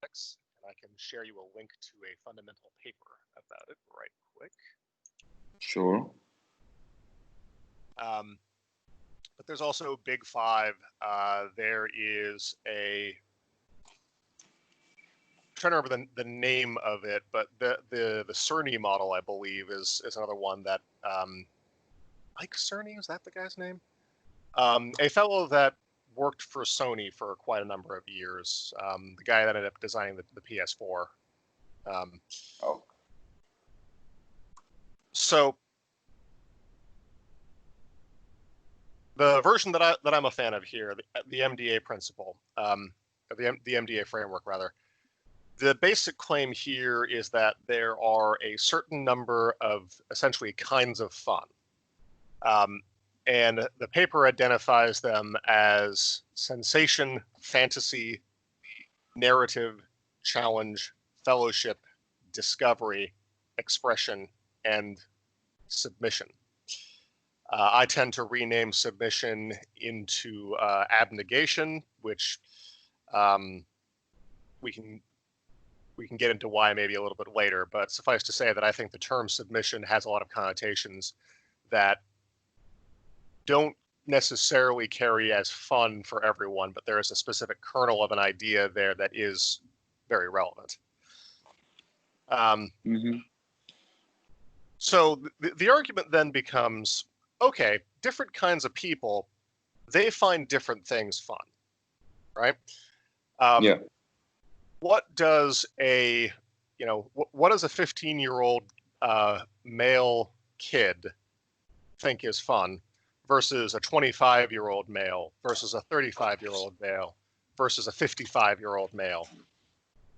topics, and I can share you a link to a fundamental paper about it right quick. Sure. But there's also Big Five. There is a I'm trying to remember the name of it, but the Cerny model, I believe, is another one that Mike Cerny, is that the guy's name? A fellow that worked for Sony for quite a number of years. The guy that ended up designing the PS4. Oh. So the version that I'm a fan of here, the MDA principle, the MDA framework rather. The basic claim here is that there are a certain number of essentially kinds of fun. And the paper identifies them as sensation, fantasy, narrative, challenge, fellowship, discovery, expression, and submission. I tend to rename submission into abnegation, which we can get into why maybe a little bit later, but suffice to say that I think the term submission has a lot of connotations that don't necessarily carry as fun for everyone, but there is a specific kernel of an idea there that is very relevant. So the argument then becomes, okay, different kinds of people, they find different things fun, right? Yeah. What does a 15-year-old male kid think is fun versus a 25-year-old male versus a 35-year-old male versus a 55-year-old male?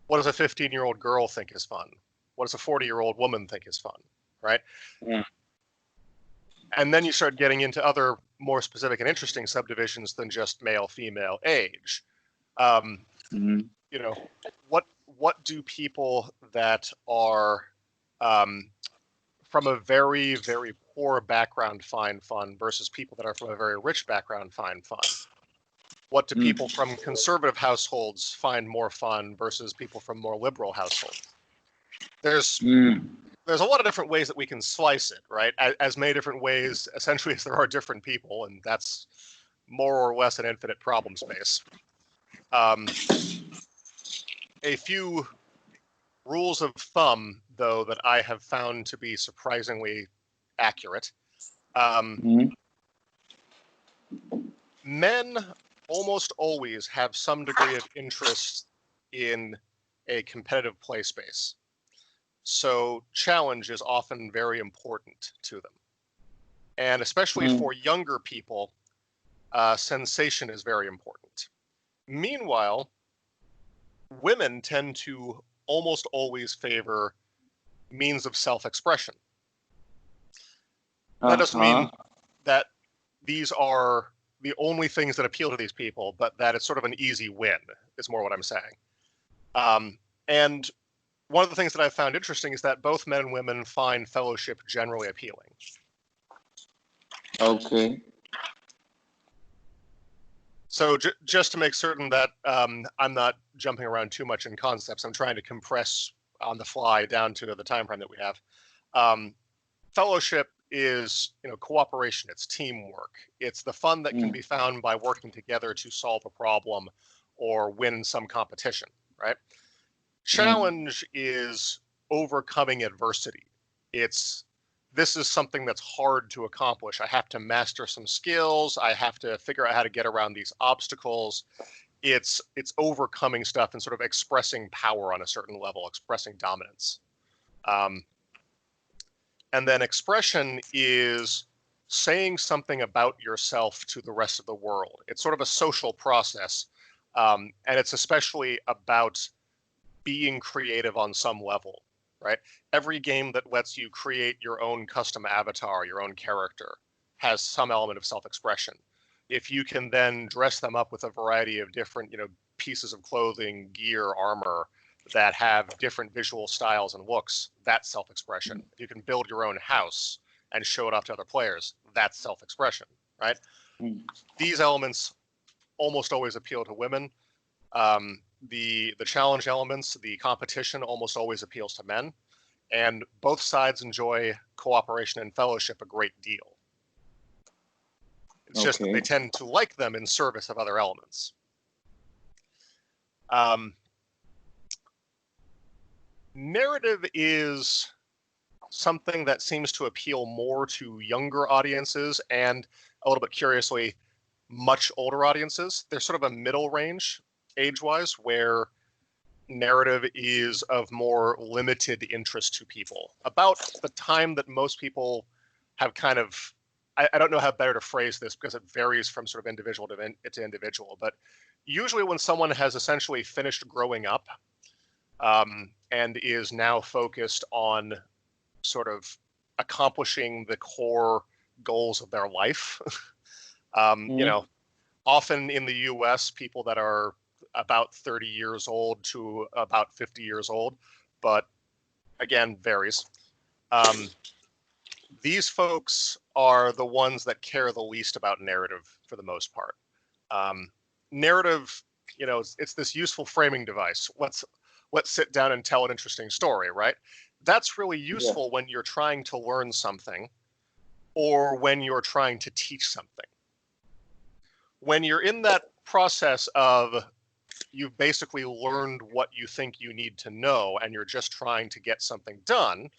What does a 15-year-old girl think is fun? What does a 40-year-old woman think is fun, right? Yeah. And then you start getting into other more specific and interesting subdivisions than just male, female, age. You know, what do people that are from a very, very poor background find fun versus people that are from a very rich background find fun? What do people from conservative households find more fun versus people from more liberal households? There's a lot of different ways that we can slice it, right? As many different ways, essentially, as there are different people, and that's more or less an infinite problem space. A few rules of thumb, though, that I have found to be surprisingly accurate. Men almost always have some degree of interest in a competitive play space. So challenge is often very important to them. And especially for younger people, sensation is very important. Meanwhile, women tend to almost always favor means of self-expression. That doesn't mean that these are the only things that appeal to these people, but that it's sort of an easy win, is more what I'm saying. And one of the things that I've found interesting is that both men and women find fellowship generally appealing. Okay. So just to make certain that I'm not jumping around too much in concepts, I'm trying to compress on the fly down to the time frame that we have. Fellowship is, cooperation. It's teamwork. It's the fun that can be found by working together to solve a problem or win some competition, right? Challenge is overcoming adversity. This is something that's hard to accomplish. I have to master some skills. I have to figure out how to get around these obstacles. It's overcoming stuff and sort of expressing power on a certain level, expressing dominance. And then expression is saying something about yourself to the rest of the world. It's sort of a social process, and it's especially about being creative on some level, right? Every game that lets you create your own custom avatar, your own character, has some element of self-expression. If you can then dress them up with a variety of different, pieces of clothing, gear, armor that have different visual styles and looks, that's self-expression. If you can build your own house and show it off to other players, that's self-expression, right? These elements almost always appeal to women. the challenge elements, the competition almost always appeals to men, and both sides enjoy cooperation and fellowship a great deal. It's just that they tend to like them in service of other elements. Narrative is something that seems to appeal more to younger audiences and, a little bit curiously, much older audiences. There's sort of a middle range age-wise where narrative is of more limited interest to people. About the time that most people have kind of, I don't know how better to phrase this because it varies from sort of individual to individual, but usually when someone has essentially finished growing up and is now focused on sort of accomplishing the core goals of their life, you know, often in the US, people that are about 30 years old to about 50 years old, but again, varies. These folks are the ones that care the least about narrative for the most part. Narrative, you know, it's this useful framing device. Let's sit down and tell an interesting story, right? That's really useful when you're trying to learn something or when you're trying to teach something. When you're in that process of you've basically learned what you think you need to know and you're just trying to get something done,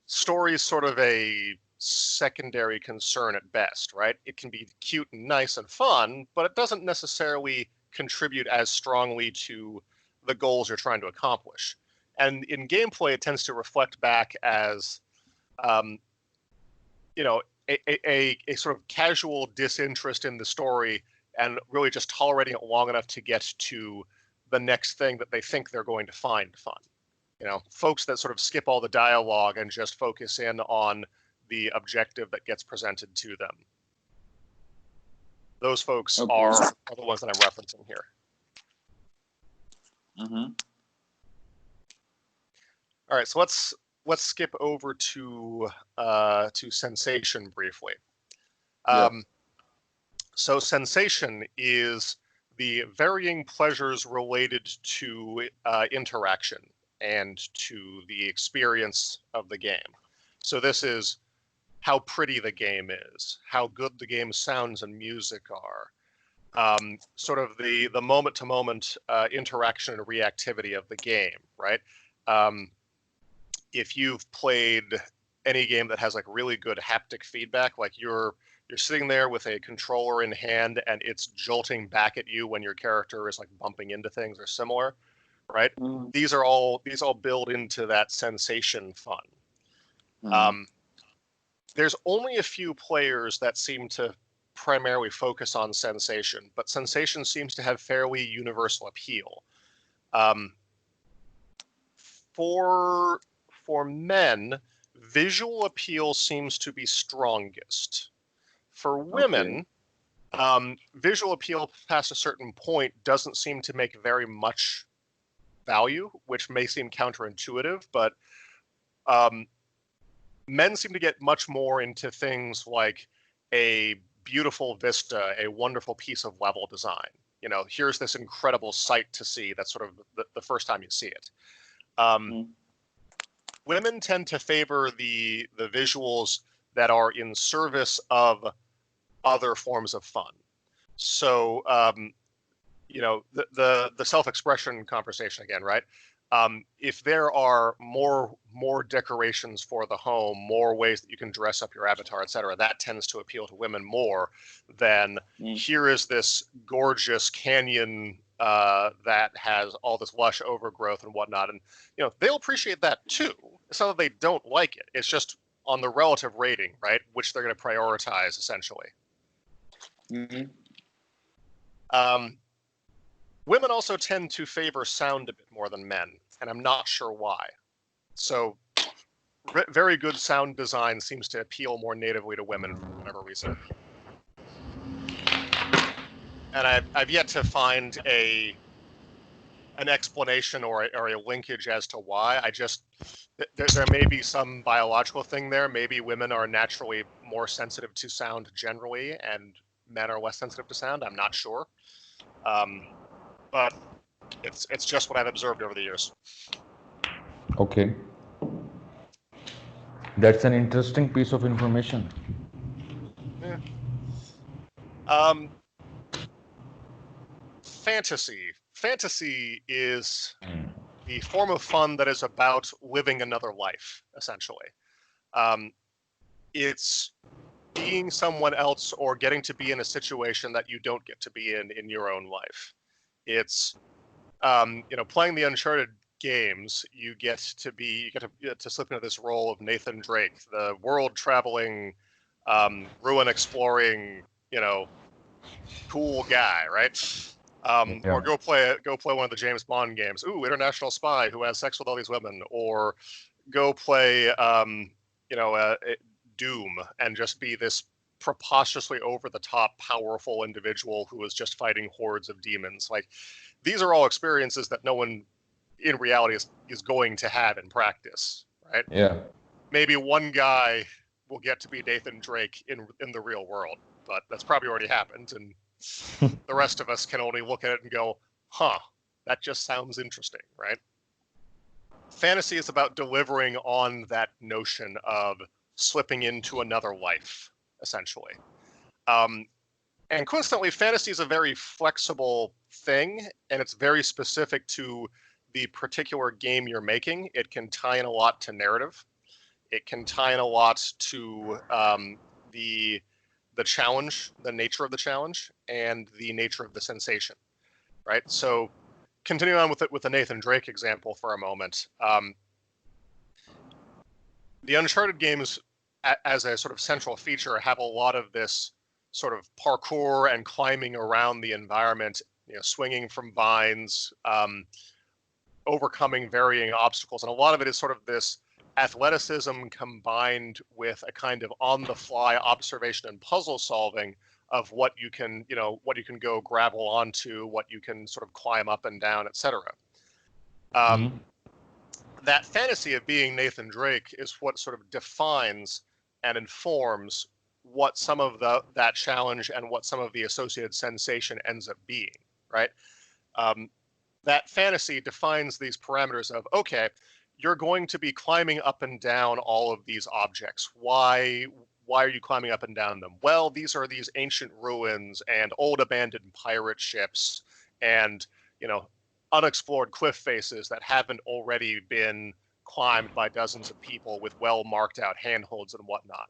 story is sort of a secondary concern at best, right? It can be cute and nice and fun, but it doesn't necessarily contribute as strongly to the goals you're trying to accomplish. And in gameplay, it tends to reflect back as, you know, a sort of casual disinterest in the story and really just tolerating it long enough to get to the next thing that they think they're going to find fun. You know, folks that sort of skip all the dialogue and just focus in on the objective that gets presented to them. Those folks are the ones that I'm referencing here. All right, so let's skip over to sensation briefly. So sensation is the varying pleasures related to interaction and to the experience of the game. So this is how pretty the game is, how good the game's sounds and music are, sort of the moment-to-moment interaction and reactivity of the game, right? If you've played any game that has like really good haptic feedback, like you're sitting there with a controller in hand and it's jolting back at you when your character is like bumping into things or similar, right? These all build into that sensation fun. There's only a few players that seem to primarily focus on sensation, but sensation seems to have fairly universal appeal. For men, visual appeal seems to be strongest. For women, visual appeal past a certain point doesn't seem to make very much value, which may seem counterintuitive, but men seem to get much more into things like a beautiful vista, a wonderful piece of level design. You know, here's this incredible sight to see. That's sort of the first time you see it. Women tend to favor the visuals that are in service of other forms of fun. So, you know, the self-expression conversation again, right? If there are more decorations for the home, more ways that you can dress up your avatar, etc., that tends to appeal to women more than here is this gorgeous canyon that has all this lush overgrowth and whatnot. And, you know, they'll appreciate that too. It's not that they don't like it. It's just on the relative rating, right? Which they're going to prioritize essentially. Women also tend to favor sound a bit more than men, and I'm not sure why. So very good sound design seems to appeal more natively to women for whatever reason. And I've yet to find an explanation or a linkage as to why. There may be some biological thing there. Maybe women are naturally more sensitive to sound generally, and men are less sensitive to sound. I'm not sure. But It's just what I've observed over the years. Okay. That's an interesting piece of information. Yeah. Fantasy. Fantasy is the form of fun that is about living another life, essentially. It's being someone else or getting to be in a situation that you don't get to be in your own life. It's playing the Uncharted games, you get to slip into this role of Nathan Drake, the world traveling, ruin exploring, cool guy, right? Or go play one of the James Bond games. Ooh, international spy who has sex with all these women. Or go play Doom and just be this preposterously over the top powerful individual who is just fighting hordes of demons. Like, these are all experiences that no one in reality is going to have in practice, right? Yeah. Maybe one guy will get to be Nathan Drake in the real world, but that's probably already happened, and the rest of us can only look at it and go, huh, that just sounds interesting, right? Fantasy is about delivering on that notion of slipping into another life, essentially. And coincidentally, fantasy is a very flexible thing, and it's very specific to the particular game you're making. It can tie in a lot to narrative. It can tie in a lot to the challenge, the nature of the challenge, and the nature of the sensation, right? So, continuing on with the Nathan Drake example for a moment, the Uncharted games, as a sort of central feature, have a lot of this sort of parkour and climbing around the environment, swinging from vines, overcoming varying obstacles, and a lot of it is sort of this athleticism combined with a kind of on-the-fly observation and puzzle solving of what you can go gravel onto, what you can sort of climb up and down, etc. That fantasy of being Nathan Drake is what sort of defines and informs what some of that challenge and what some of the associated sensation ends up being, right? That fantasy defines these parameters of, okay, you're going to be climbing up and down all of these objects. Why are you climbing up and down them? Well, these are these ancient ruins and old abandoned pirate ships and, unexplored cliff faces that haven't already been climbed by dozens of people with well marked out handholds and whatnot.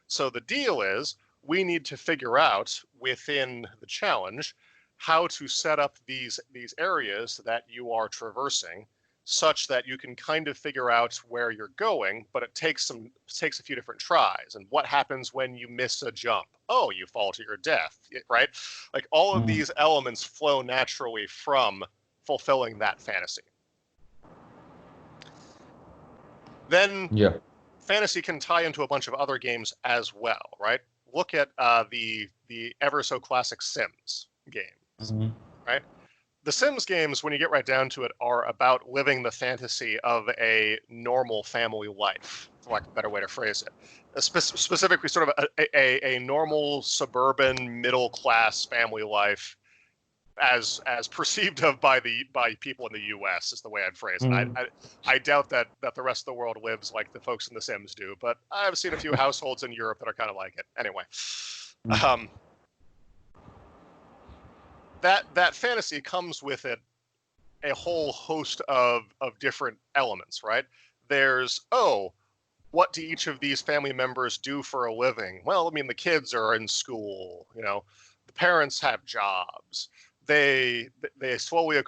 So the deal is, we need to figure out within the challenge how to set up these areas that you are traversing such that you can kind of figure out where you're going, but it takes a few different tries. And what happens when you miss a jump? Oh, you fall to your death, right? Like, all of these elements flow naturally from fulfilling that fantasy. Then fantasy can tie into a bunch of other games as well, right? Look at the ever so classic Sims games, right? The Sims games, when you get right down to it, are about living the fantasy of a normal family life, for lack of a better way to phrase it. Specifically, sort of a normal suburban middle class family life, as perceived of by people in the U.S. is the way I'd phrase it. I doubt that the rest of the world lives like the folks in The Sims do, but I've seen a few households in Europe that are kind of like it. Anyway, that fantasy comes with it a whole host of different elements, right? There's, what do each of these family members do for a living? Well, I mean, the kids are in school, the parents have jobs. They slowly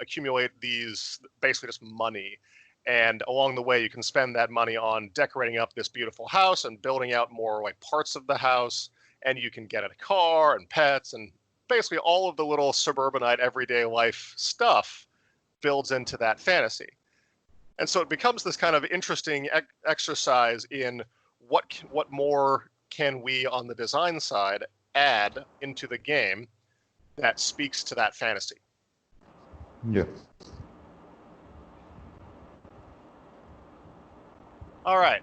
accumulate these, basically just money, and along the way you can spend that money on decorating up this beautiful house and building out more like parts of the house, and you can get a car and pets, and basically all of the little suburbanite everyday life stuff builds into that fantasy. And so it becomes this kind of interesting exercise in what more can we on the design side add into the game that speaks to that fantasy. Yeah. All right.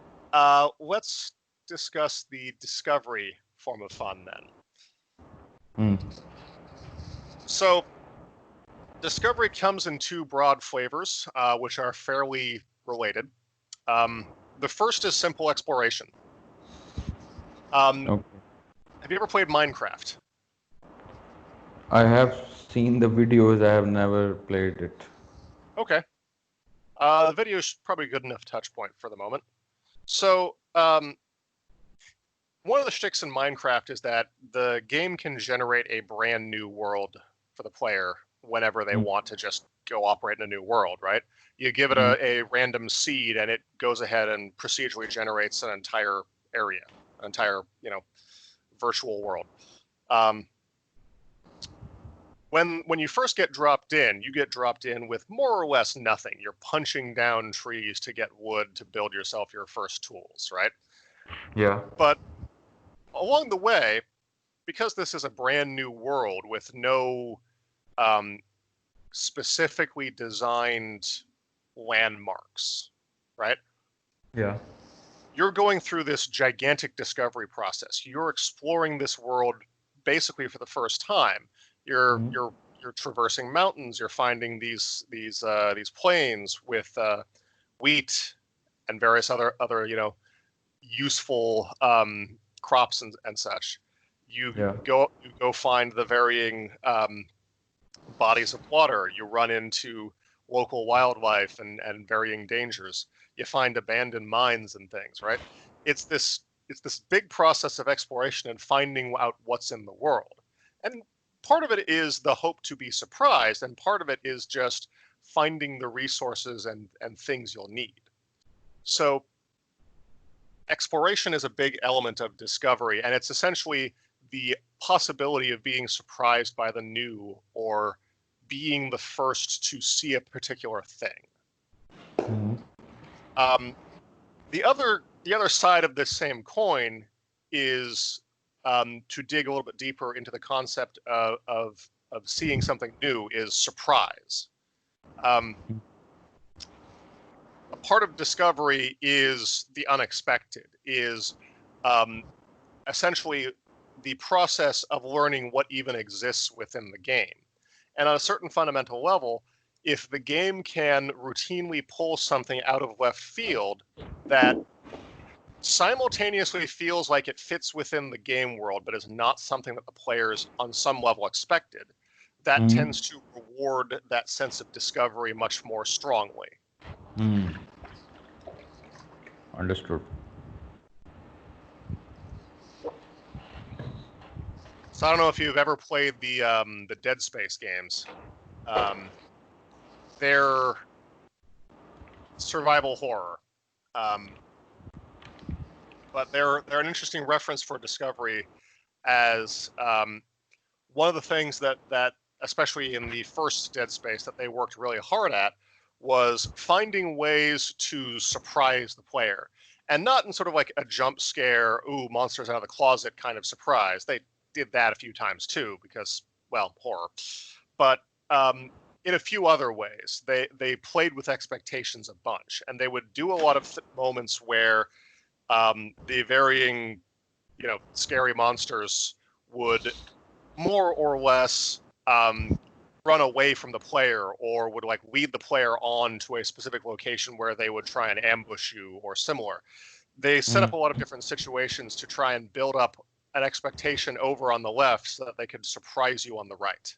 Let's discuss the discovery form of fun then. So Discovery comes in two broad flavors, which are fairly related. The first is simple exploration. Okay. Have you ever played Minecraft? I have seen the videos. I have never played it. Okay. The video is probably a good enough touch point for the moment. So, one of the shticks in Minecraft is that the game can generate a brand new world for the player whenever they want to just go operate in a new world, right? You give it a random seed and it goes ahead and procedurally generates an entire area, an entire, virtual world. When you first get dropped in, you get dropped in with more or less nothing. You're punching down trees to get wood to build yourself your first tools, right? Yeah. But along the way, because this is a brand new world with no specifically designed landmarks, right? Yeah. You're going through this gigantic discovery process. You're exploring this world basically for the first time. You're traversing mountains. You're finding these plains with wheat and various other useful crops and such. You go find the varying bodies of water. You run into local wildlife and varying dangers. You find abandoned mines and things, right? It's this big process of exploration and finding out what's in the world. And part of it is the hope to be surprised, and part of it is just finding the resources and things you'll need. So exploration is a big element of discovery, and it's essentially the possibility of being surprised by the new or being the first to see a particular thing. The other side of this same coin is to dig a little bit deeper into the concept of seeing something new is surprise. A part of discovery is the unexpected, is essentially the process of learning what even exists within the game. And on a certain fundamental level, if the game can routinely pull something out of left field that simultaneously feels like it fits within the game world, but is not something that the players on some level expected, that tends to reward that sense of discovery much more strongly. Understood. So I don't know if you've ever played the Dead Space games. They're survival horror, but they're an interesting reference for discovery, as one of the things that especially in the first Dead Space that they worked really hard at was finding ways to surprise the player, and not in sort of like a jump scare, ooh, monsters out of the closet kind of surprise. They did that a few times too, because, well, horror. But in a few other ways, they played with expectations a bunch, and they would do a lot of moments where the varying, scary monsters would more or less run away from the player, or would like lead the player on to a specific location where they would try and ambush you or similar. They set up a lot of different situations to try and build up an expectation over on the left so that they could surprise you on the right.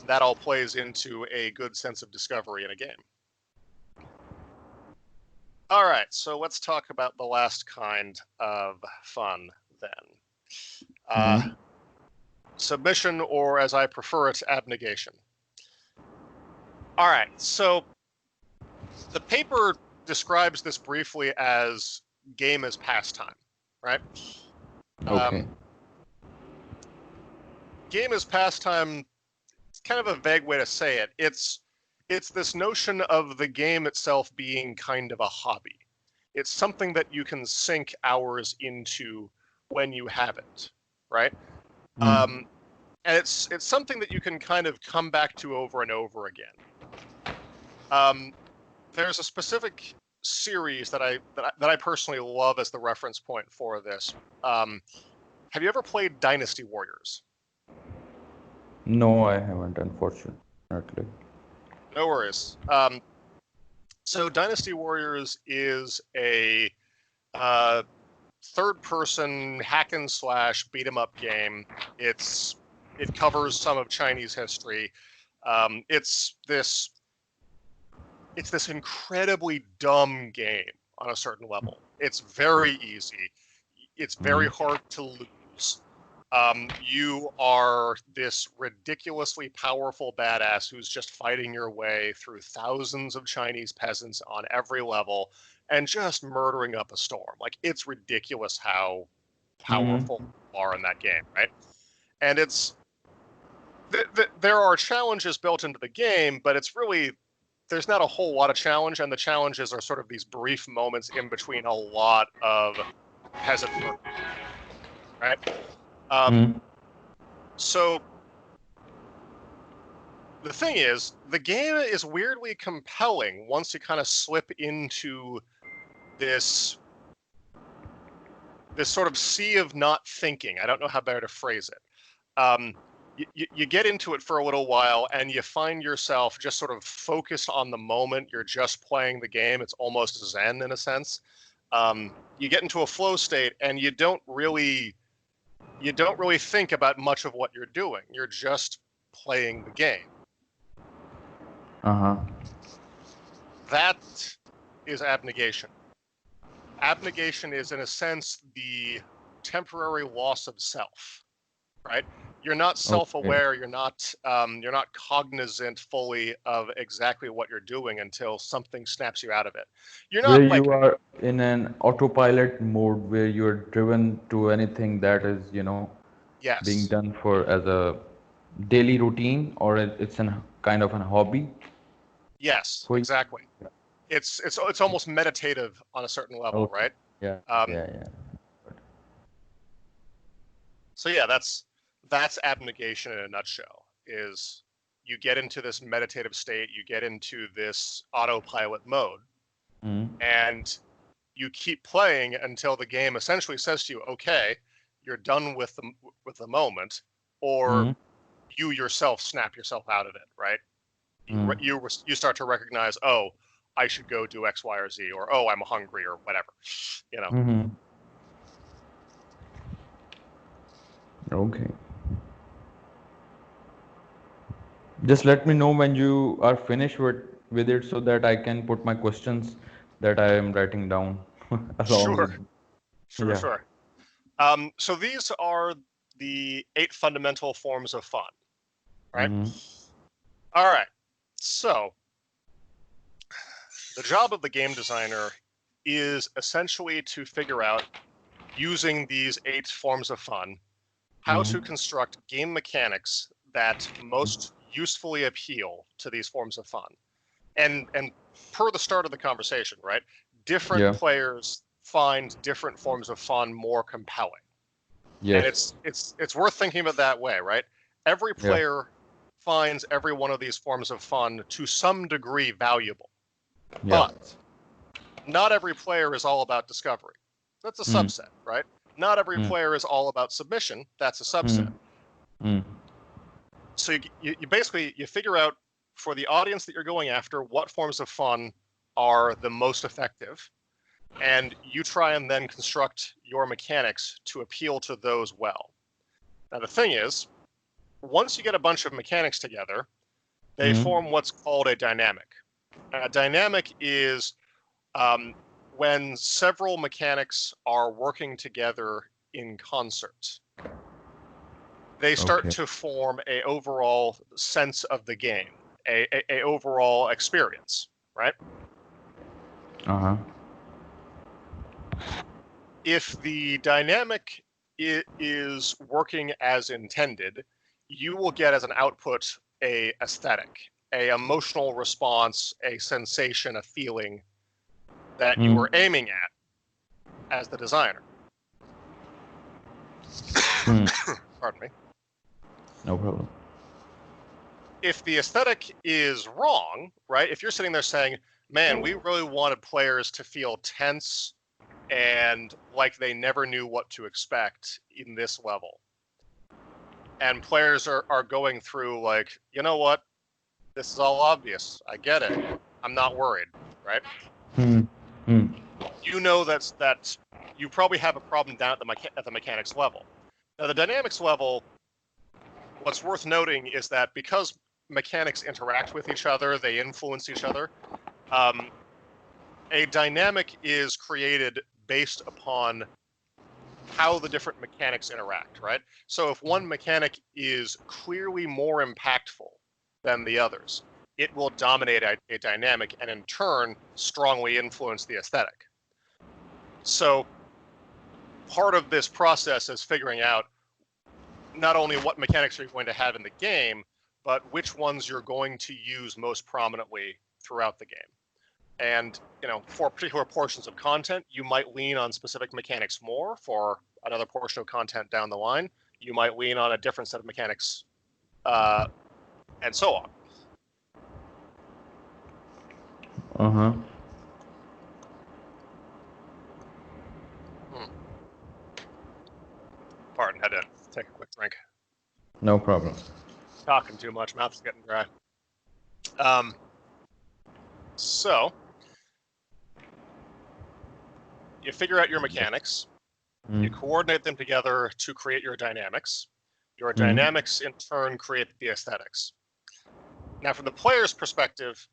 That all plays into a good sense of discovery in a game. All right, so let's talk about the last kind of fun then. Submission, or as I prefer it, abnegation. All right, so the paper describes this briefly as game as pastime, right? Okay. Game as pastime, it's kind of a vague way to say it. It's this notion of the game itself being kind of a hobby. It's something that you can sink hours into when you have it, right? And it's something that you can kind of come back to over and over again. There's a specific series that I personally love as the reference point for this. have you ever played Dynasty Warriors? No, I haven't, unfortunately. No worries. So Dynasty Warriors is a third-person hack and slash beat 'em up game. It covers some of Chinese history. It's this incredibly dumb game on a certain level. It's very easy. It's very hard to lose. You are this ridiculously powerful badass who's just fighting your way through thousands of Chinese peasants on every level and just murdering up a storm. Like, it's ridiculous how powerful you are in that game, right? And there are challenges built into the game, but it's really, there's not a whole lot of challenge, and the challenges are sort of these brief moments in between a lot of peasant murder, right? So the thing is, the game is weirdly compelling once you kind of slip into this sort of sea of not thinking. I don't know how better to phrase it. You get into it for a little while and you find yourself just sort of focused on the moment. You're just playing the game. It's almost Zen in a sense. You get into a flow state and you don't really think about much of what you're doing. You're just playing the game. That is abnegation. Abnegation is, in a sense, the temporary loss of self, right? You're not self-aware. Okay. You're not cognizant fully of exactly what you're doing until something snaps you out of it. You're not where you are in an autopilot mode where you're driven to anything that is, yes, being done for as a daily routine, or it's a kind of a hobby. Yes, exactly. It's almost meditative on a certain level, right? Yeah. So yeah, that's abnegation in a nutshell. Is you get into this meditative state, you get into this autopilot mode, and you keep playing until the game essentially says to you, "Okay, you're done with the moment," or you yourself snap yourself out of it, right? You start to recognize, oh, I should go do X, Y, or Z, or oh, I'm hungry, or whatever, Okay. Just let me know when you are finished with it so that I can put my questions that I am writing down along with. Sure. So these are the 8 fundamental forms of fun, right? All right. So the job of the game designer is essentially to figure out, using these 8 forms of fun, how to construct game mechanics that most usefully appeal to these forms of fun. And per the start of the conversation, right? Different players find different forms of fun more compelling. Yes. And it's worth thinking about that way, right? Every player finds every one of these forms of fun to some degree valuable. But not every player is all about discovery. That's a subset, right? Not every player is all about submission. That's a subset. So you basically, you figure out, for the audience that you're going after, what forms of fun are the most effective, and you try and then construct your mechanics to appeal to those well. Now, the thing is, once you get a bunch of mechanics together, they form what's called a dynamic. A dynamic is when several mechanics are working together in concert. They start to form a overall sense of the game, a overall experience, right? If the dynamic is working as intended, you will get as an output a aesthetic, a emotional response, a sensation, a feeling that you were aiming at as the designer. Pardon me. No problem. If the aesthetic is wrong, right? If you're sitting there saying, man, we really wanted players to feel tense and like they never knew what to expect in this level. And players are going through like, you know what? This is all obvious. I get it. I'm not worried, right? You know that you probably have a problem down at the mechanics level. Now, the dynamics level, what's worth noting is that because mechanics interact with each other, they influence each other, a dynamic is created based upon how the different mechanics interact, right? So if one mechanic is clearly more impactful than the others, it will dominate a dynamic and in turn strongly influence the aesthetic. So part of this process is figuring out not only what mechanics are you going to have in the game, but which ones you're going to use most prominently throughout the game. And, for particular portions of content, you might lean on specific mechanics more. For another portion of content down the line, you might lean on a different set of mechanics, and so on. Pardon, had to take a quick drink. No problem. Talking too much, mouth's getting dry. So you figure out your mechanics, you coordinate them together to create your dynamics. Your dynamics in turn create the aesthetics. Now, from the player's perspective,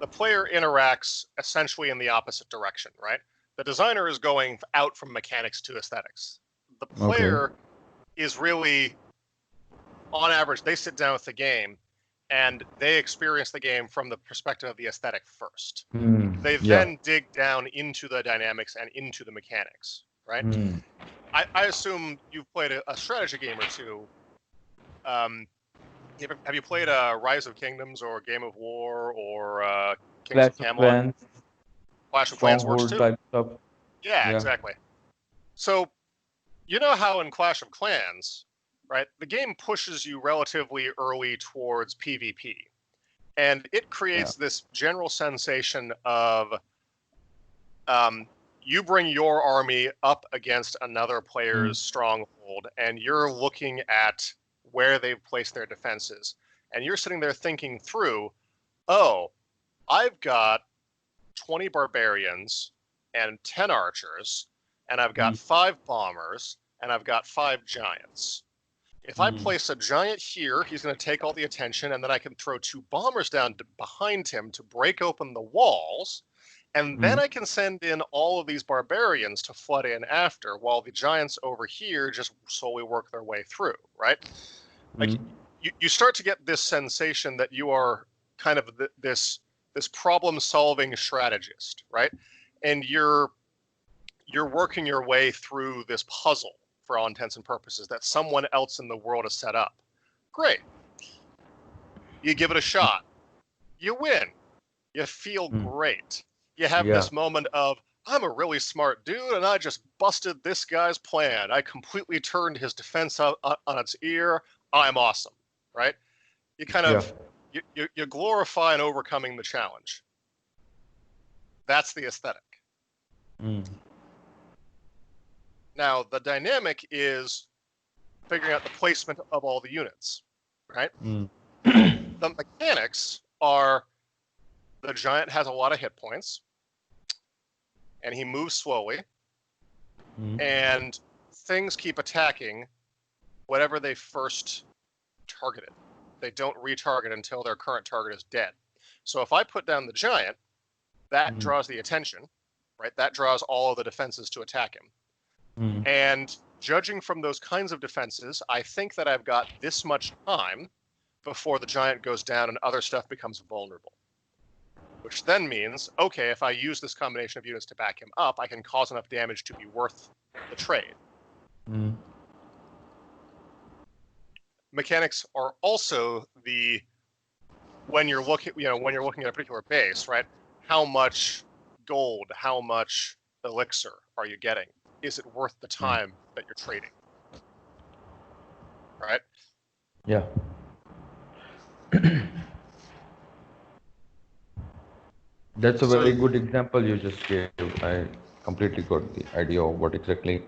the player interacts essentially in the opposite direction, right? The designer is going out from mechanics to aesthetics. The player is really, on average, they sit down with the game and they experience the game from the perspective of the aesthetic first. They then dig down into the dynamics and into the mechanics, right? I assume you've played a strategy game or two. Have you played Rise of Kingdoms or Game of War or Kings of Camelot? Clash of Clans works too. Type stuff. Yeah, exactly. So, you know how in Clash of Clans, right, the game pushes you relatively early towards PvP. And it creates this general sensation of you bring your army up against another player's stronghold, and you're looking at where they've placed their defenses. And you're sitting there thinking through, oh, I've got 20 barbarians and 10 archers, and I've got 5 bombers, and I've got 5 giants. If I place a giant here, he's going to take all the attention, and then I can throw 2 bombers down behind him to break open the walls, and then I can send in all of these barbarians to flood in after, while the giants over here just slowly work their way through, right? Like, you start to get this sensation that you are kind of this problem-solving strategist, right? And you're working your way through this puzzle, for all intents and purposes, that someone else in the world has set up. Great. You give it a shot. You win. You feel great. You have this moment of, I'm a really smart dude, and I just busted this guy's plan. I completely turned his defense on its ear. I'm awesome, right? You kind of, you glorify in overcoming the challenge. That's the aesthetic. Now, the dynamic is figuring out the placement of all the units, right? The mechanics are the giant has a lot of hit points, and he moves slowly, and things keep attacking whatever they first targeted. They don't retarget until their current target is dead. So if I put down the giant, that draws the attention, right? That draws all of the defenses to attack him. And judging from those kinds of defenses, I think that I've got this much time before the giant goes down and other stuff becomes vulnerable. Which then means, okay, if I use this combination of units to back him up, I can cause enough damage to be worth the trade. Mechanics are also when you're looking at a particular base, right? How much gold, how much elixir are you getting? Is it worth the time that you're trading? Right? Yeah. That's a very good example you just gave. completely got the idea of what exactly,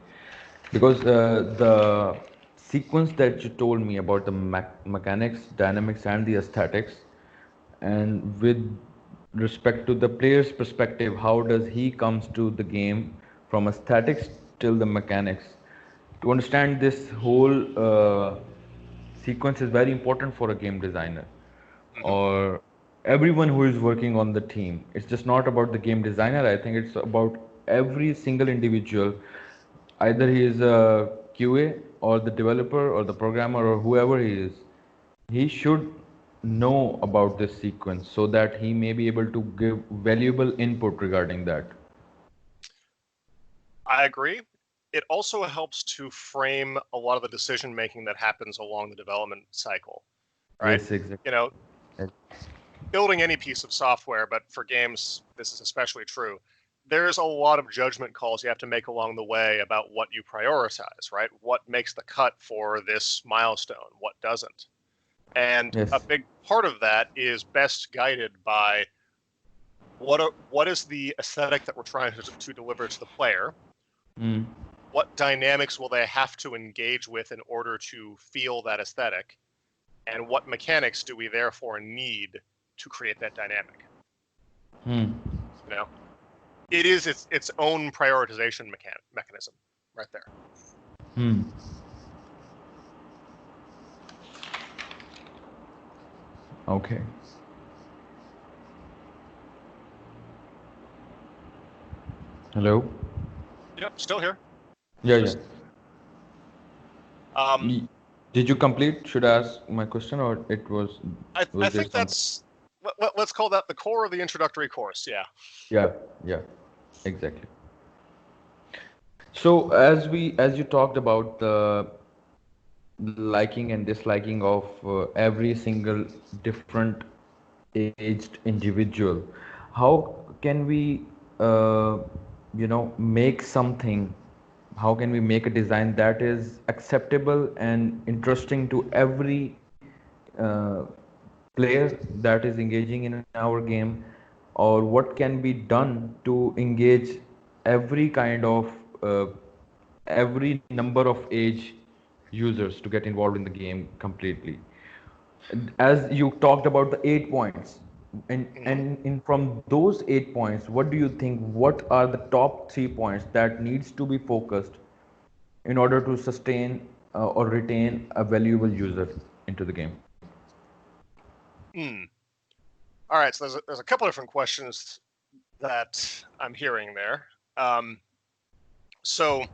because the sequence that you told me about the mechanics, dynamics, and the aesthetics, and with respect to the player's perspective, how does he comes to the game from aesthetics till the mechanics. To understand this whole sequence is very important for a game designer Hmm. or everyone who is working on the team. It's just not about the game designer. I think it's about every single individual. Either he is a QA or the developer or the programmer or whoever he is, he should know about this sequence so that he may be able to give valuable input regarding that. I agree. It also helps to frame a lot of the decision making that happens along the development cycle, right? Yes, exactly. You know, building any piece of software, but for games, this is especially true. There's a lot of judgment calls you have to make along the way about what you prioritize, right? What makes the cut for this milestone? What doesn't? And a Yes. big part of that is best guided by what is the aesthetic that we're trying to deliver to the player? Mm. What dynamics will they have to engage with in order to feel that aesthetic? And what mechanics do we therefore need to create that dynamic? Mm. You know, it is its own prioritization mechanism right there. Mm. Okay. Hello? Yep, still here. Yeah, Just, yeah. Did you complete? Should I ask my question or it was I there think something? that's let's call that the core of the introductory course. Yeah. Yeah, yeah, exactly. So as you talked about the liking and disliking of every single different aged individual, how can we uh, make something, how can we make a design that is acceptable and interesting to every uh, player that is engaging in our game, or what can be done to engage every kind of uh, every number of age users to get involved in the game completely. As you talked about the 8 points, and Mm-hmm. in from those 8 points, what do you think, what are the top 3 points that needs to be focused in order to sustain or retain a valuable user into the game? All right. So there's a couple different questions that I'm hearing there. So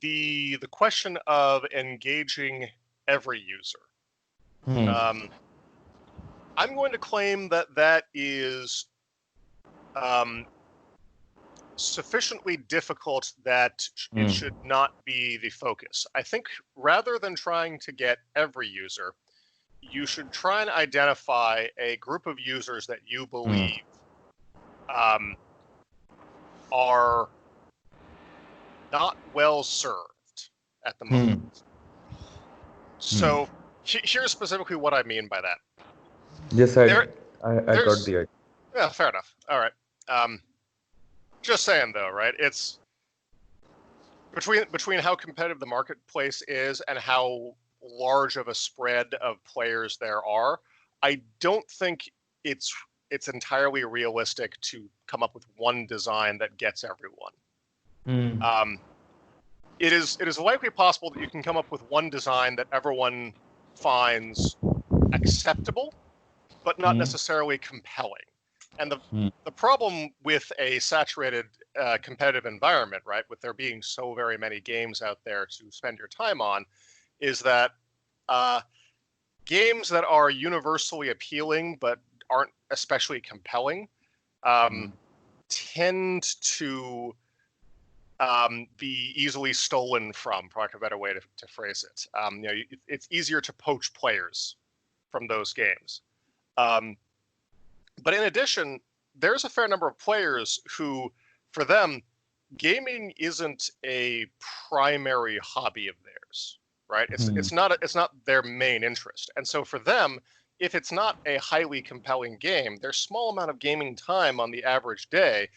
the question of engaging every user. Hmm. I'm going to claim that is sufficiently difficult that it Hmm. should not be the focus. I think rather than trying to get every user, you should try and identify a group of users that you Hmm. believe are not well served at the moment. Hmm. Hmm. So here's specifically what I mean by that. Yes, There, I got there's the idea. yeah, fair enough. All right. Just saying though, right? It's between how competitive the marketplace is and how large of a spread of players there are. I don't think it's entirely realistic to come up with one design that gets everyone. Hmm. It is likely possible that you can come up with one design that everyone finds acceptable, but not Hmm. necessarily compelling. And Hmm. the problem with a saturated competitive environment, right, with there being so very many games out there to spend your time on, is that games that are universally appealing but aren't especially compelling tend to be easily stolen from, probably a better way to phrase it. It's easier to poach players from those games. But in addition, there's a fair number of players who, for them, gaming isn't a primary hobby of theirs, right? Hmm. It's not their main interest. And so for them, if it's not a highly compelling game, their small amount of gaming time on the average day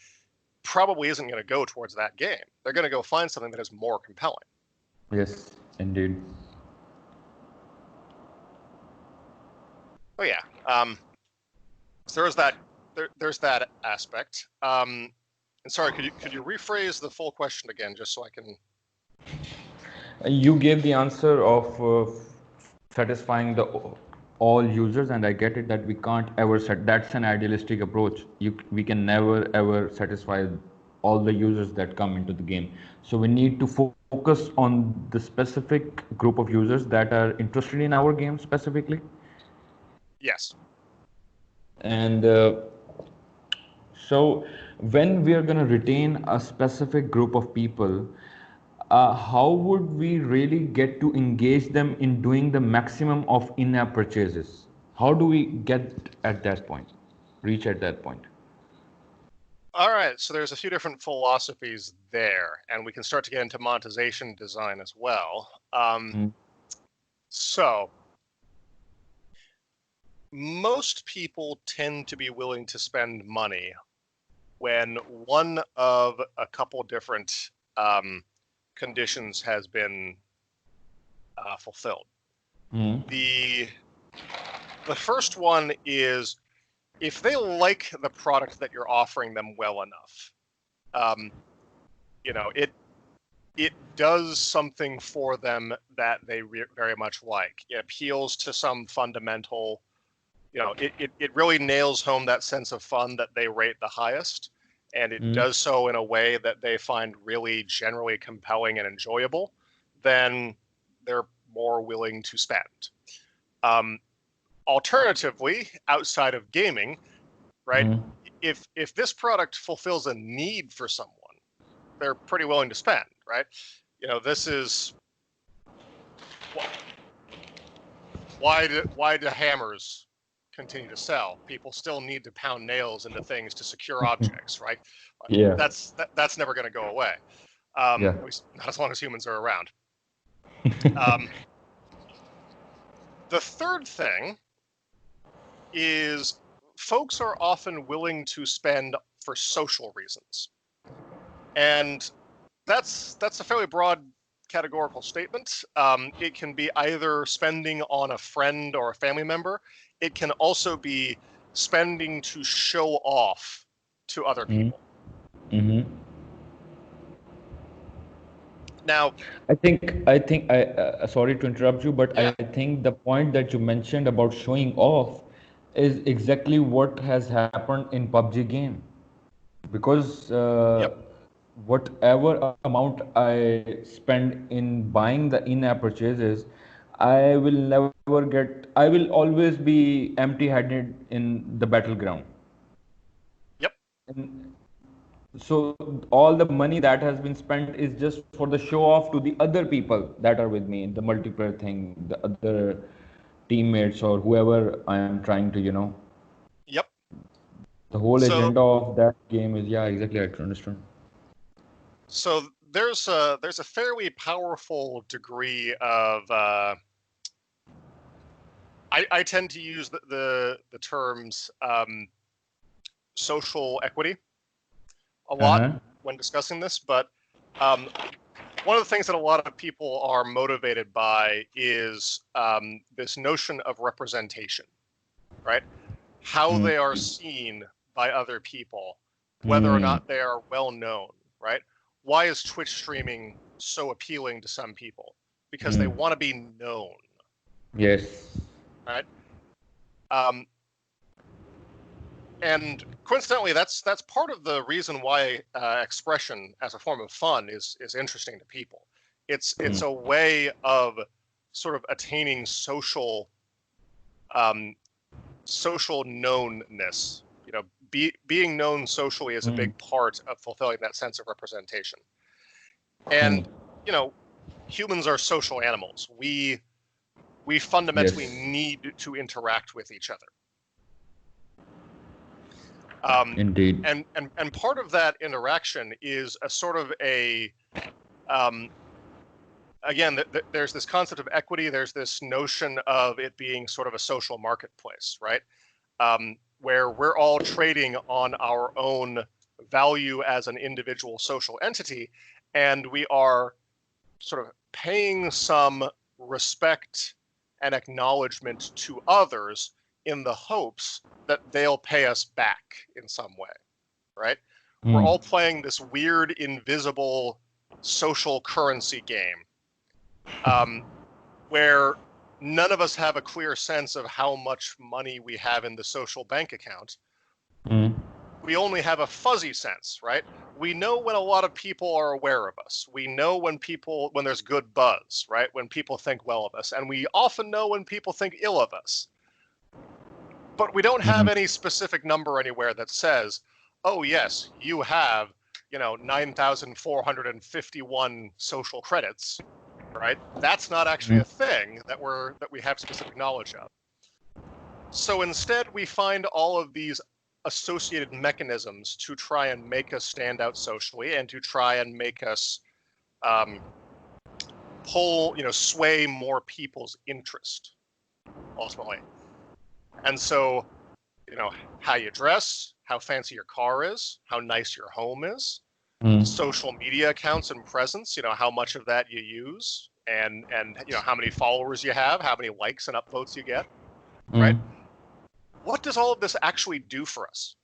probably isn't going to go towards that game. They're going to go find something that is more compelling. Yes, indeed. Oh yeah. So there's that aspect. And sorry, could you rephrase the full question again, just so I can? You gave the answer of satisfying the all users, and I get it that we can't ever set. That's an idealistic approach. We can never ever satisfy all the users that come into the game. So we need to focus on the specific group of users that are interested in our game specifically. Yes. And so when we are going to retain a specific group of people, how would we really get to engage them in doing the maximum of in-app purchases? How do we get at that point, reach at that point? All right, so there's a few different philosophies there, and we can start to get into monetization design as well. So most people tend to be willing to spend money when one of a couple different conditions has been fulfilled. The first one is if they like the product that you're offering them well enough. It does something for them that they very much like. It appeals to some fundamental, it really nails home that sense of fun that they rate the highest. And it does so in a way that they find really generally compelling and enjoyable, then they're more willing to spend. Alternatively, outside of gaming, right? If this product fulfills a need for someone, they're pretty willing to spend, right? This is why do hammers continue to sell? People still need to pound nails into things to secure objects, right? Yeah. That's never going to go away. At least not as long as humans are around. The third thing is folks are often willing to spend for social reasons. And that's a fairly broad categorical statement. It can be either spending on a friend or a family member. It can also be spending to show off to other people. Now, I think I sorry to interrupt you, but yeah. I think the point that you mentioned about showing off is exactly what has happened in PUBG game, because whatever amount I spend in buying the in-app purchases, I will always be empty-handed in the battleground. Yep. And so all the money that has been spent is just for the show off to the other people that are with me, the multiplayer thing, the other teammates or whoever I am trying to, Yep. The whole agenda of that game is, exactly, I can understand. So there's a fairly powerful degree of I tend to use the terms social equity a lot when discussing this, but one of the things that a lot of people are motivated by is this notion of representation, right? How they are seen by other people, whether or not they are well known, right? Why is Twitch streaming so appealing to some people? Because they want to be known. Yes. Right? And coincidentally, that's part of the reason why expression as a form of fun is interesting to people. It's a way of sort of attaining social knownness. Being known socially is a big part of fulfilling that sense of representation. And humans are social animals. We fundamentally need to interact with each other. Indeed. And part of that interaction is a sort of a again, there's this concept of equity. There's this notion of it being sort of a social marketplace, right? Where we're all trading on our own value as an individual social entity, and we are sort of paying some respect and acknowledgement to others in the hopes that they'll pay us back in some way, right? We're all playing this weird, invisible social currency game where none of us have a clear sense of how much money we have in the social bank account. We only have a fuzzy sense, right? We know when a lot of people are aware of us. We know when there's good buzz, right? When people think well of us. And we often know when people think ill of us. But we don't have any specific number anywhere that says, oh yes, you have, 9,451 social credits, right? That's not actually a thing that we have specific knowledge of. So instead, we find all of these associated mechanisms to try and make us stand out socially and to try and make us sway more people's interest, ultimately. And so, how you dress, how fancy your car is, how nice your home is, social media accounts and presence, how much of that you use, and how many followers you have, how many likes and upvotes you get, right? What does all of this actually do for us?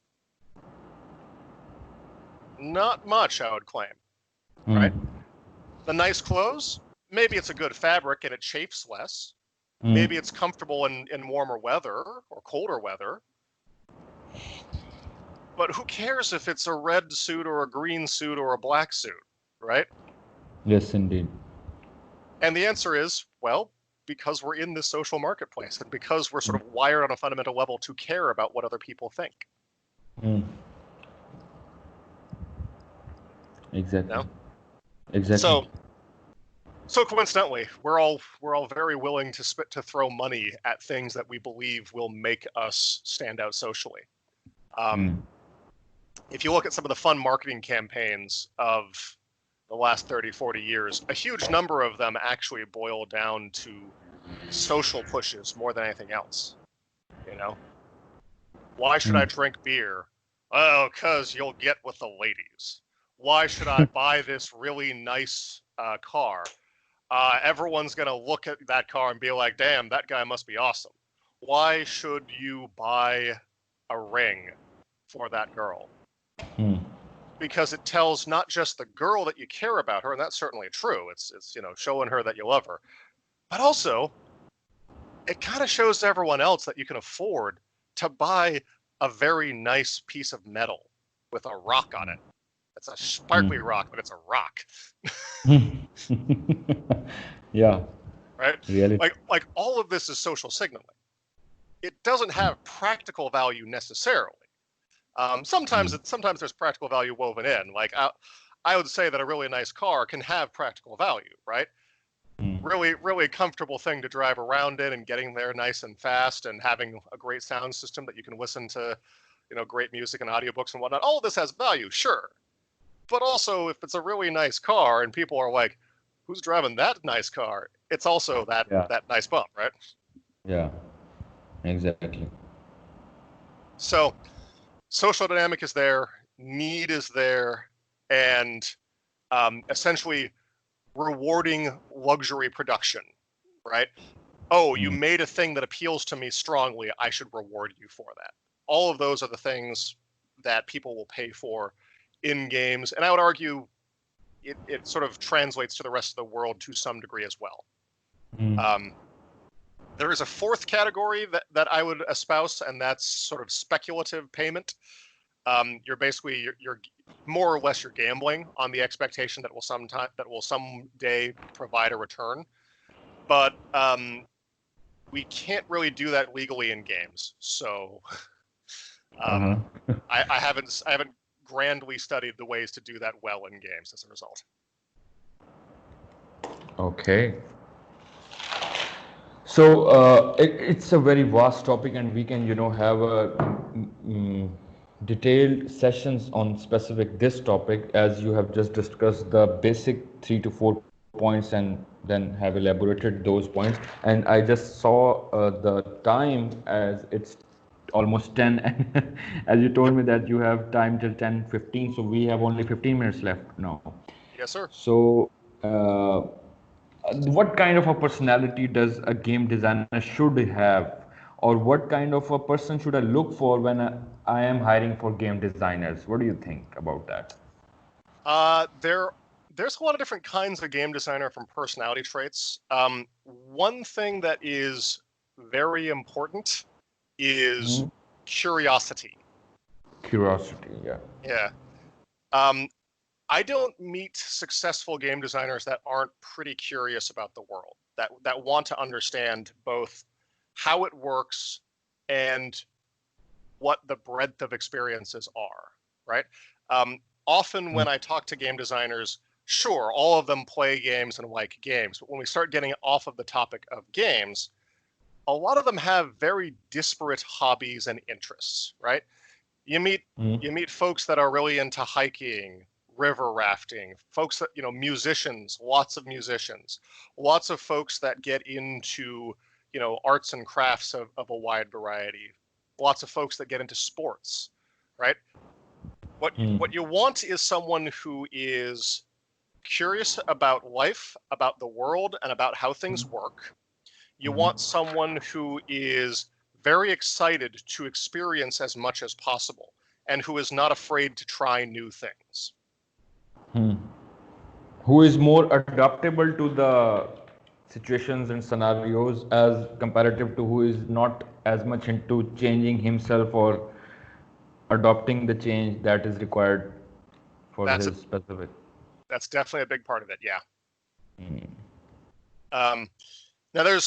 Not much, I would claim, right? The nice clothes, maybe it's a good fabric and it chafes less. Maybe it's comfortable in warmer weather or colder weather. But who cares if it's a red suit or a green suit or a black suit, right? Yes, indeed. And the answer is, well, because we're in this social marketplace and because we're sort of wired on a fundamental level to care about what other people think. Exactly. No? Exactly. So coincidentally, we're all very willing to throw money at things that we believe will make us stand out socially. If you look at some of the fun marketing campaigns of the last 30, 40 years, a huge number of them actually boil down to social pushes more than anything else. Why should I drink beer? Oh, 'cause you'll get with the ladies. Why should I buy this really nice car? Everyone's going to look at that car and be like, damn, that guy must be awesome. Why should you buy a ring for that girl? Because it tells not just the girl that you care about her, and that's certainly true. It's showing her that you love her. But also, it kind of shows to everyone else that you can afford to buy a very nice piece of metal with a rock on it. It's a sparkly rock, but it's a rock. Yeah. Right? Really? Like all of this is social signaling. It doesn't have practical value necessarily. Sometimes there's practical value woven in. Like I would say that a really nice car can have practical value, right? Really, really comfortable thing to drive around in and getting there nice and fast and having a great sound system that you can listen to, great music and audiobooks and whatnot. All of this has value, sure. But also, if it's a really nice car and people are like, who's driving that nice car? It's also that nice bump, right? Yeah, exactly. So social dynamic is there, need is there, and essentially rewarding luxury production, right? Oh, you made a thing that appeals to me strongly, I should reward you for that. All of those are the things that people will pay for in games, and I would argue it sort of translates to the rest of the world to some degree as well. There is a fourth category that I would espouse, and that's sort of speculative payment. You're more or less you're gambling on the expectation that will someday provide a return, but we can't really do that legally in games. So I haven't grandly studied the ways to do that well in games as a result. Okay. So it's a very vast topic, and we can, have a detailed sessions on specific this topic, as you have just discussed the basic 3 to 4 points and then have elaborated those points. And I just saw the time as it's almost 10, and as you told Yep. me that you have time till 10:15, so we have only 15 minutes left now. Yes, sir. So, what kind of a personality does a game designer should have, or what kind of a person should I look for when I am hiring for game designers? What do you think about that? There's a lot of different kinds of game designer from personality traits. One thing that is very important is Mhm. curiosity. Curiosity, yeah. Yeah. Um, I don't meet successful game designers that aren't pretty curious about the world, that want to understand both how it works and what the breadth of experiences are, right? Often when I talk to game designers, sure, all of them play games and like games, but when we start getting off of the topic of games, a lot of them have very disparate hobbies and interests, right? You meet Mhm. you meet folks that are really into hiking, river rafting, folks that, musicians, lots of musicians, lots of folks that get into, arts and crafts of a wide variety, lots of folks that get into sports, right? What you want is someone who is curious about life, about the world, and about how things work. You want someone who is very excited to experience as much as possible and who is not afraid to try new things. Who is more adaptable to the situations and scenarios as comparative to who is not as much into changing himself or adopting the change that is required for That's a his specific. that's definitely a big part of it. Yeah. Um, now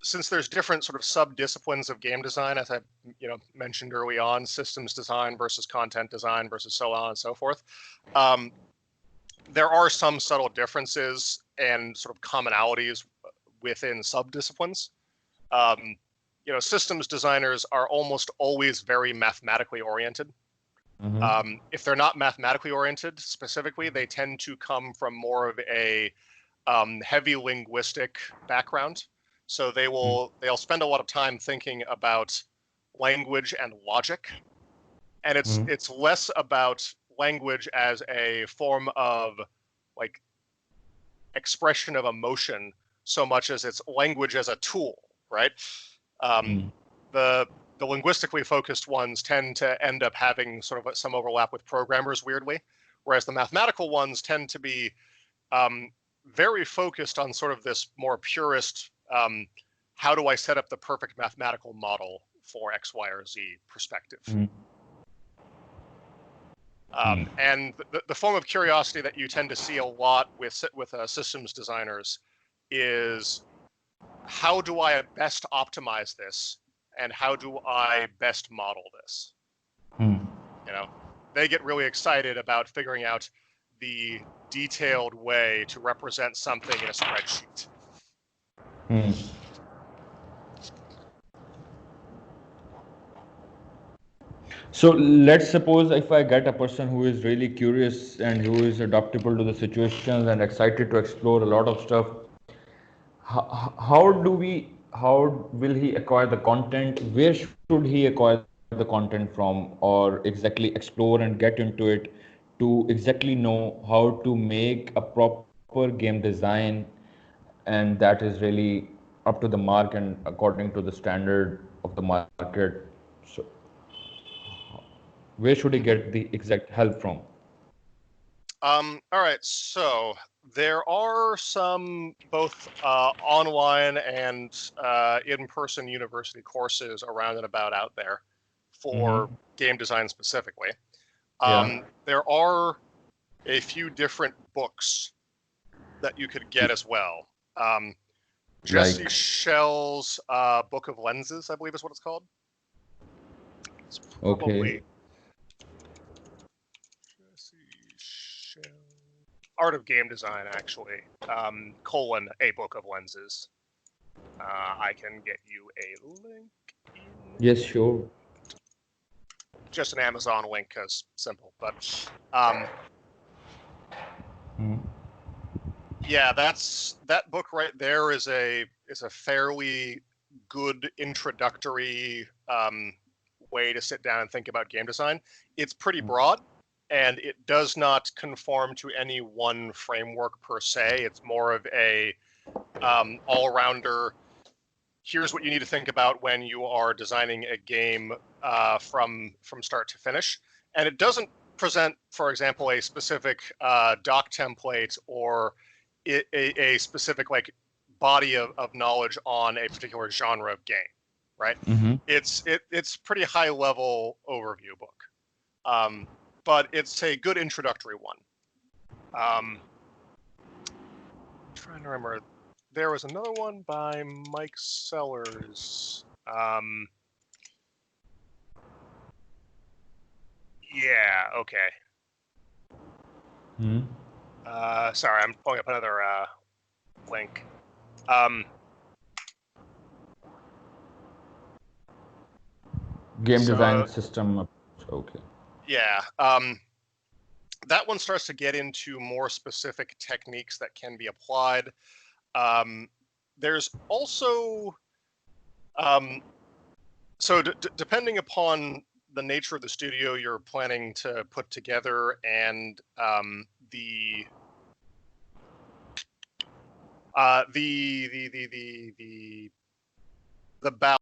since there's different sort of sub-disciplines of game design, as I mentioned early on, systems design versus content design versus so on and so forth. There are some subtle differences and sort of commonalities within sub-disciplines. Systems designers are almost always very mathematically oriented. If they're not mathematically oriented specifically, they tend to come from more of a heavy linguistic background. So they'll spend a lot of time thinking about language and logic, and it's less about language as a form of like expression of emotion so much as it's language as a tool, right? The the linguistically focused ones tend to end up having sort of some overlap with programmers weirdly, whereas the mathematical ones tend to be very focused on sort of this more purist, how do I set up the perfect mathematical model for X, Y, or Z perspective. And the form of curiosity that you tend to see a lot with systems designers is, how do I best optimize this, and how do I best model this? They get really excited about figuring out the detailed way to represent something in a spreadsheet. So let's suppose if I get a person who is really curious and who is adaptable to the situations and excited to explore a lot of stuff, how will he acquire the content? Where should he acquire the content from, or exactly explore and get into it to exactly know how to make a proper game design, and that is really up to the mark and according to the standard of the market. So where should he get the exact help from? All right, so there are some both online and in-person university courses around and about out there for game design specifically. Yeah. There are a few different books that you could get as well. Jesse Like, Schell's Book of Lenses, I believe is what it's called. It's probably okay. Jesse Schell. Art of Game Design, actually, colon, a Book of Lenses. I can get you a link. Yes, sure. Just an Amazon link, because simple. But yeah, that book right there is a fairly good introductory way to sit down and think about game design. It's pretty broad, and it does not conform to any one framework per se. It's more of a all-rounder. Here's what you need to think about when you are designing a game from start to finish. And it doesn't present, for example, a specific doc template or a specific like body of knowledge on a particular genre of game, right? Mm-hmm. It's pretty high level overview book, but it's a good introductory one. Trying to remember, there was another one by Mike Sellers. Yeah, okay. Mm-hmm. Sorry, I'm pulling up another link. Game design system. Okay. Yeah. That one starts to get into more specific techniques that can be applied. There's also, so depending upon the nature of the studio you're planning to put together and the balance